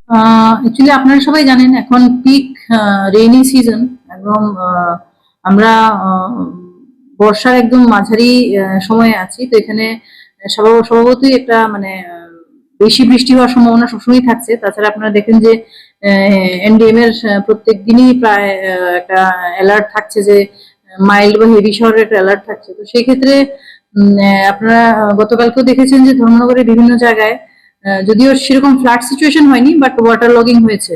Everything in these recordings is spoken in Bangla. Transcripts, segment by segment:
অ্যাকচুয়ালি আপনারা সবাই জানেন এখন পিক রেইনি সিজন, এবং আমরা বর্ষার একদম মাঝারি সময়ে আছি। তো এখানে স্বভাবতই একটা মানে বেশি বৃষ্টি হওয়ার সম্ভাবনা সবসময় থাকছে। তাছাড়া আপনারা দেখেন যে এনডিএম এর প্রত্যেক দিনই প্রায় একটা অ্যালার্ট থাকছে যে মাইল্ড বা হেভি শহরের একটা অ্যালার্ট থাকছে। তো সেই ক্ষেত্রে আপনারা গতকালকেও দেখেছেন যে ধর্মনগরের বিভিন্ন জায়গায় যদিও সেরকম ফ্লাড সিচুয়েশন হয়নি, বাট ওয়াটার লগিং হয়েছে।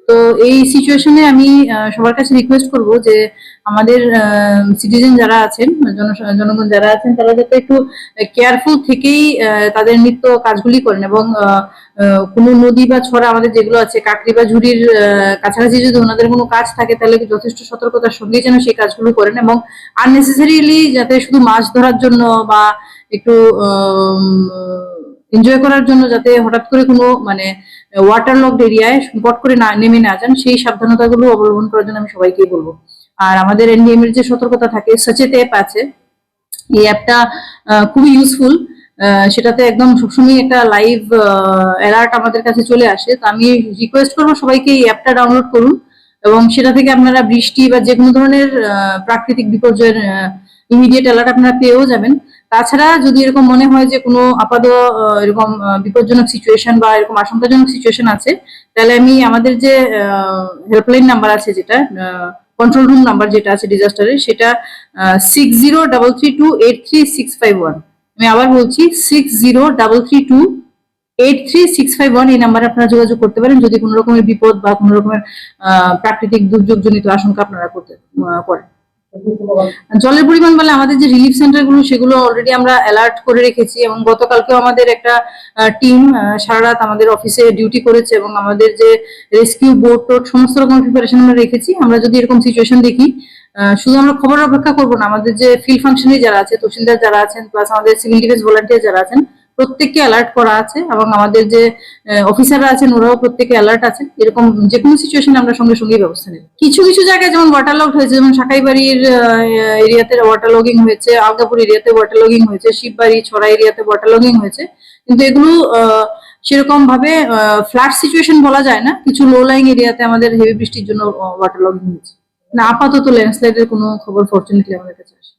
তো এই সিচুয়েশনে আমি সবার কাছে রিকোয়েস্ট করব যে আমাদের সিটিজেন যারা আছেন, জনগণ যারা আছেন, তারা যাতে একটু কেয়ারফুল থেকেই তাদের নিত্য কাজগুলি করেন, এবং কোনো নদী বা ছড়া আমাদের যেগুলো আছে কাকরি বা ঝুড়ির কাছাকাছি যদি ওনাদের কোনো কাজ থাকে তাহলে যথেষ্ট সতর্কতার সঙ্গেই যেন সেই কাজগুলো করেন, এবং আননেসেসারিলি যাতে শুধু মাছ ধরার জন্য বা একটু এনজয় করার জন্য যাতে হঠাৎ করে কোনো মানে ওয়াটার লকড এরিয়ায় পট করে নেমে না যান, সেই সাবধানতাগুলো অবলম্বন করার জন্য আমি সবাইকেই বলবো। আর আমাদের এনডিএম এর যে সতর্কতা থাকে, সচেত অ্যাপ আছে, এই অ্যাপটা খুবই ইউজফুল। সেটাতে একদম সবসময় একটা লাইভ অ্যালার্ট আমাদের কাছে চলে আসে। তো আমি রিকোয়েস্ট করবো সবাইকে এই অ্যাপটা ডাউনলোড করুন, এবং সেটা থেকে আপনারা বৃষ্টি বা যে কোনো ধরনের প্রাকৃতিক বিপর্যয়ের ইমিডিয়েট অ্যালার্ট আপনারা পেয়েও যাবেন। তাছাড়া যদি এরকম মনে হয় যে কোনো আপাত এরকম বিপজ্জনক সিচুয়েশন বা এরকম আশঙ্কাজনক সিচুয়েশন আছে, তাহলে আমি আমাদের যে হেল্পলাইন নাম্বার আছে, যেটা কন্ট্রোল রুম নাম্বার যেটা আছে ডিজাস্টারের, সেটা 6033283651। আমি আবার বলছি 6033283651। এই নাম্বারে আপনারা যোগাযোগ করতে পারেন যদি কোনো রকমের বিপদ বা কোনো রকমের প্রাকৃতিক দুর্যোগজনিত আশঙ্কা আপনারা করেন। জলের পরিমাণ বলে আমাদের যে রিলিফ সেন্টার গুলো সেগুলো অলরেডি আমরা অ্যালার্ট করে রেখেছি, এবং গতকালকেও আমাদের একটা টিম সারা রাত আমাদের অফিসে ডিউটি করেছে, এবং আমাদের যে রেস্কিউ বোট টোট সমস্ত রকম প্রিপারেশন আমরা রেখেছি। আমরা যদি এরকম সিচুয়েশন দেখি, শুধু আমরা খবরের অপেক্ষা করবো না, আমাদের যে ফিল্ড ফাংশনারি যারা আছে, তহসিলদার যারা আছেন, প্লাস আমাদের সিভিল ডিফেন্স ভলান্টিয়ার যারা আছেন, প্রত্যেককে অ্যালার্ট করা আছে, এবং আমাদের যে অফিসাররা আছেন ওরাও প্রত্যেকে অ্যালার্ট আছেন। এরকম যে কোনো সিচুয়েশনে আমরা সঙ্গে সঙ্গেই ব্যবস্থা নেব। কিছু কিছু জায়গায় যেমন ওয়াটার লগ হয়েছে, যেমন সাকাইবাড়ির এরিয়াতে ওয়াটার লগিং হয়েছে, আলগাপুর এরিয়াতে ওয়াটার লগিং হয়েছে, শিববাড়ি ছড়া এরিয়াতে ওয়াটার লগিং হয়েছে, কিন্তু এগুলো সেরকম ভাবে ফ্ল্যাট সিচুয়েশন বলা যায় না। কিছু লো লাইং এরিয়াতে আমাদের হেভি বৃষ্টির জন্য ওয়াটার লগিং হয়েছে না। আপাতত ল্যান্ডস্লাইডের কোনো খবর ফরচুনেটলি আমাদের কাছে আসে।